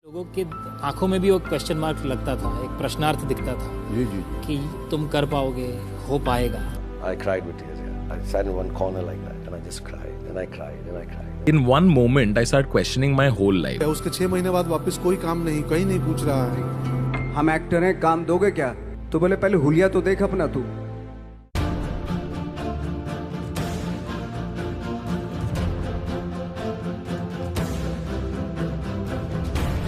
लोगों के आंखों में भी वो क्वेश्चन मार्क लगता था, एक प्रश्नार्थ दिखता था जी जी कि तुम कर पाओगे, हो पाएगा। I cried with tears. Yeah. I sat in one corner like that, and I just cried, and I cried, and I cried. In one moment, I started questioning my whole life. उसके 6 महीने बाद वापस कोई काम नहीं, कहीं नहीं पूछ रहा है। हम एक्टर हैं, काम दोगे क्या? तो बोले पहले हुलिया तो देख अपना तू।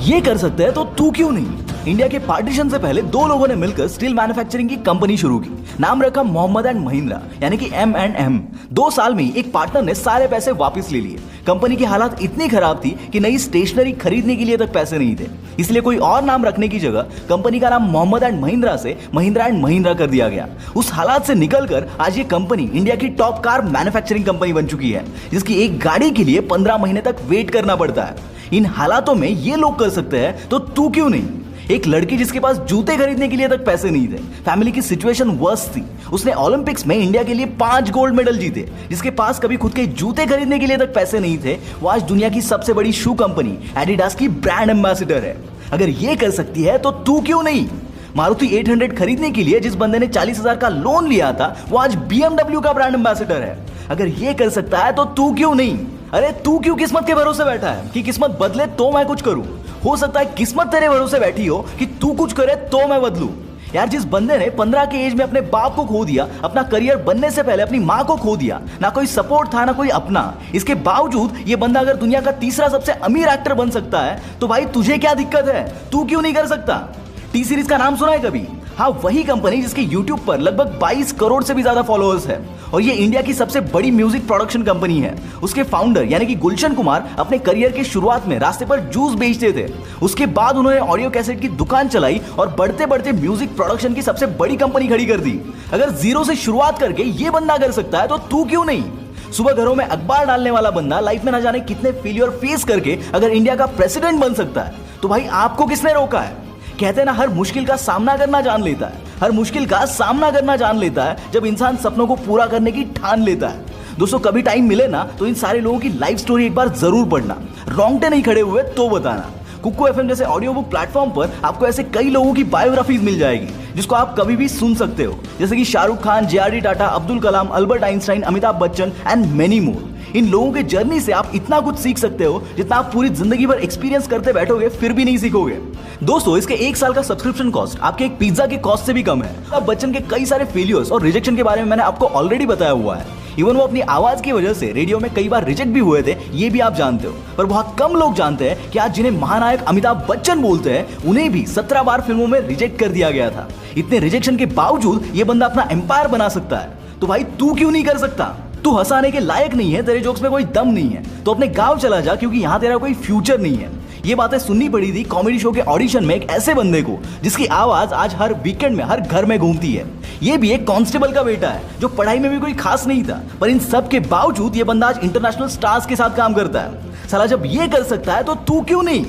ये कर सकते हैं तो तू क्यों नहीं? इंडिया के पार्टीशन से पहले दो लोगों ने मिलकर स्टील मैन्युफैक्चरिंग की कंपनी शुरू की। नाम रखा मोहम्मद एंड महिंद्रा, यानी कि M&M। 2 साल में एक पार्टनर ने सारे पैसे वापस ले लिए। कंपनी की हालत इतनी खराब थी कि नई स्टेशनरी खरीदने के लिए तक पैसे नहीं थे, इसलिए कोई और नाम रखने की जगह कंपनी का नाम मोहम्मद एंड महिंद्रा से महिंद्रा एंड महिंद्रा कर दिया गया। उस हालात से निकलकर आज ये कंपनी इंडिया की टॉप कार मैन्युफैक्चरिंग कंपनी बन चुकी है, जिसकी एक गाड़ी के लिए 15 महीने तक वेट करना पड़ता है। इन हालातों में ये लोग कर सकते हैं तो तू क्यों नहीं? एक लड़की जिसके पास जूते खरीदने के लिए तक पैसे नहीं थे, फैमिली की सिचुएशन वर्स्ट थी, उसने ओलंपिक्स में इंडिया के लिए 5 गोल्ड मेडल जीते, जिसके पास कभी खुद के जूते खरीदने के लिए तक पैसे नहीं थे, वो आज दुनिया की सबसे बड़ी शू कंपनी एडिडास की ब्रांड एम्बेसडर है। अगर ये कर सकती है तो तू क्यों नहीं? मारुति 800 खरीदने के लिए जिस बंदे ने 40,000 का लोन लिया था, वो आज BMW का ब्रांड एम्बेसडर है। अगर ये कर सकता है तो तू क्यों नहीं? अरे तू क्यों किस्मत के भरोसे बैठा है कि किस्मत बदले तो मैं कुछ करूं? हो सकता है किस्मत तेरे भरोसे बैठी हो कि तू कुछ करे तो मैं बदलूं। यार, जिस बंदे ने 15 के एज में अपने बाप को खो दिया, अपना करियर बनने से पहले अपनी माँ को खो दिया, ना कोई सपोर्ट था ना कोई अपना, इसके बावजूद ये बंदा अगर दुनिया का तीसरा सबसे अमीर एक्टर बन सकता है, तो भाई तुझे क्या दिक्कत है? तू क्यों नहीं कर सकता? टी सीरीज का नाम सुना है कभी? हाँ, वही कंपनी जिसके यूट्यूब पर लगभग 22 करोड़ से भी ज्यादा फॉलोअर्स है, और ये इंडिया की सबसे बड़ी म्यूजिक प्रोडक्शन कंपनी है। उसके फाउंडर यानी कि गुलशन कुमार अपने करियर के शुरुआत में रास्ते पर जूस बेचते थे। उसके बाद उन्होंने ऑडियो कैसेट की दुकान चलाई और बढ़ते बढ़ते म्यूजिक प्रोडक्शन की सबसे बड़ी कंपनी खड़ी कर दी। अगर जीरो से शुरुआत करके ये बंदा कर सकता है तो तू क्यों नहीं? सुबह घरों में अखबार डालने वाला बंदा लाइफ में ना जाने कितने फेलियर फेस करके अगर इंडिया का प्रेसिडेंट बन सकता है, तो भाई आपको किसने रोका है? कहते हैं ना, हर मुश्किल का सामना करना जान लेता है, हर मुश्किल का सामना करना जान लेता है जब इंसान सपनों को पूरा करने की ठान लेता है। दोस्तों, कभी टाइम मिले ना तो इन सारे लोगों की लाइफ स्टोरी एक बार जरूर पढ़ना। रोंगटे नहीं खड़े हुए तो बताना। कुक्कू FM जैसे ऑडियो बुक प्लेटफॉर्म पर आपको ऐसे कई लोगों की बायोग्राफीज मिल जाएगी जिसको आप कभी भी सुन सकते हो, जैसे कि Shahrukh Khan, JRD Tata, Abdul Kalam, Albert Einstein, Amitabh Bachchan and many more. इन लोगों के जर्नी से आप इतना कुछ सीख सकते हो जितना आप पूरी जिंदगी भर एक्सपीरियंस करते बैठोगे फिर भी नहीं सीखोगे। दोस्तों, इसके 1 साल का सब्सक्रिप्शन कॉस्ट आपके एक पिज्जा के कॉस्ट से भी कम है। अब बच्चन के कई सारे फेलियर्स और रिजेक्शन के बारे में मैंने आपको ऑलरेडी बताया हुआ है। इवन वो अपनी आवाज की वजह से रेडियो में कई बार रिजेक्ट भी हुए थे, ये भी आप जानते हो। पर बहुत कम लोग जानते हैं कि आज जिन्हें महानायक अमिताभ बच्चन बोलते हैं, उन्हें भी 17 बार फिल्मों में रिजेक्ट कर दिया गया था। इतने रिजेक्शन के बावजूद ये बंदा अपना एम्पायर बना सकता है, तो भाई तू क्यों नहीं कर सकता? तू हंसाने के लायक नहीं है, तेरे जोक्स में कोई दम नहीं है, तो अपने गांव चला जा, क्योंकि यहाँ तेरा कोई फ्यूचर नहीं है। ये बातें सुननी पड़ी थी कॉमेडी शो के ऑडिशन में एक ऐसे बंदे को जिसकी आवाज आज हर वीकेंड में हर घर में घूमती है। ये भी एक कांस्टेबल का बेटा है जो पढ़ाई में भी कोई खास नहीं था, पर इन सब के बावजूद ये बंदा आज इंटरनेशनल स्टार्स के साथ काम करता है। साला, जब ये कर सकता है तो तू क्यों नहीं?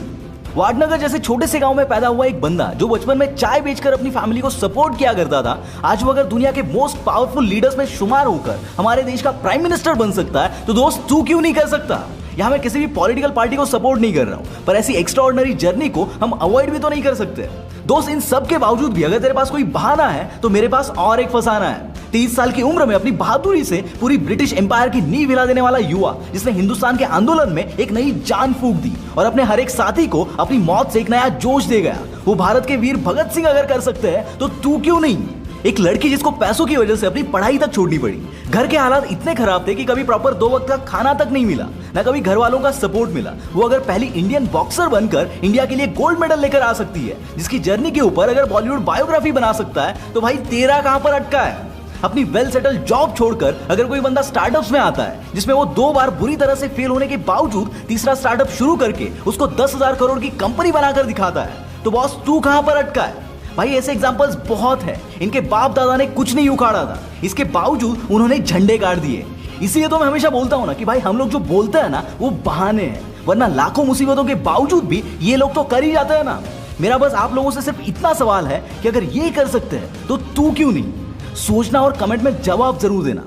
वाडनगर जैसे छोटे से गांव में पैदा हुआ एक बंदा जो बचपन में चाय बेचकर अपनी फैमिली को सपोर्ट किया करता था, आज वो अगर दुनिया के मोस्ट पावरफुल लीडर्स में शुमार होकर हमारे देश का प्राइम मिनिस्टर बन सकता है, तो दोस्त तू क्यों नहीं कर सकता? यहाँ मैं किसी भी पॉलिटिकल पार्टी को सपोर्ट नहीं कर रहा हूँ, पर ऐसी एक्स्ट्राऑर्डिनरी जर्नी को हम अवॉइड भी तो नहीं कर सकते। दोस्त, इन सब के बावजूद भी अगर तेरे पास कोई बहाना है तो मेरे पास और एक फसाना है। 30 साल की उम्र में अपनी बहादुरी से पूरी ब्रिटिश एम्पायर की नींव हिला देने वाला युवा, जिसने हिंदुस्तान के आंदोलन में एक नई जान फूंक दी और अपने हर एक साथी को अपनी मौत से एक नया जोश दे गया, वो भारत के वीर भगत सिंह अगर कर सकते हैं तो तू क्यों नहीं? एक लड़की जिसको पैसों की वजह से अपनी पढ़ाई तक छोड़नी पड़ी, घर के हालात इतने खराब थे कि कभी प्रॉपर 2 वक्त का खाना तक नहीं मिला, ना कभी घर वालों का सपोर्ट मिला, वो अगर पहली इंडियन बॉक्सर बनकर इंडिया के लिए गोल्ड मेडल लेकर आ सकती है, जिसकी जर्नी के ऊपर अगर बॉलीवुड बायोग्राफी बना सकता है, तो भाई तेरा कहां पर अटका है? अपनी वेल सेटल्ड जॉब छोड़कर अगर कोई बंदा स्टार्टअप्स में आता है, जिसमें वो 2 बार बुरी तरह से फेल होने के बावजूद तीसरा स्टार्टअप शुरू करके उसको 10,000 करोड़ की कंपनी बनाकर दिखाता है, तो बॉस तू कहां पर अटका है? भाई, ऐसे एग्जांपल्स बहुत हैं। इनके बाप दादा ने कुछ नहीं उखाड़ा था, इसके बावजूद उन्होंने झंडे गाड़ दिए। इसीलिए तो मैं हमेशा बोलता हूं ना कि भाई, हम लोग जो बोलते हैं ना वो बहाने हैं, वरना लाखों मुसीबतों के बावजूद भी ये लोग तो कर ही जाते हैं ना। मेरा बस आप लोगों से सिर्फ इतना सवाल है कि अगर ये कर सकते हैं तो तू क्यों नहीं? सोचना और कमेंट में जवाब जरूर देना।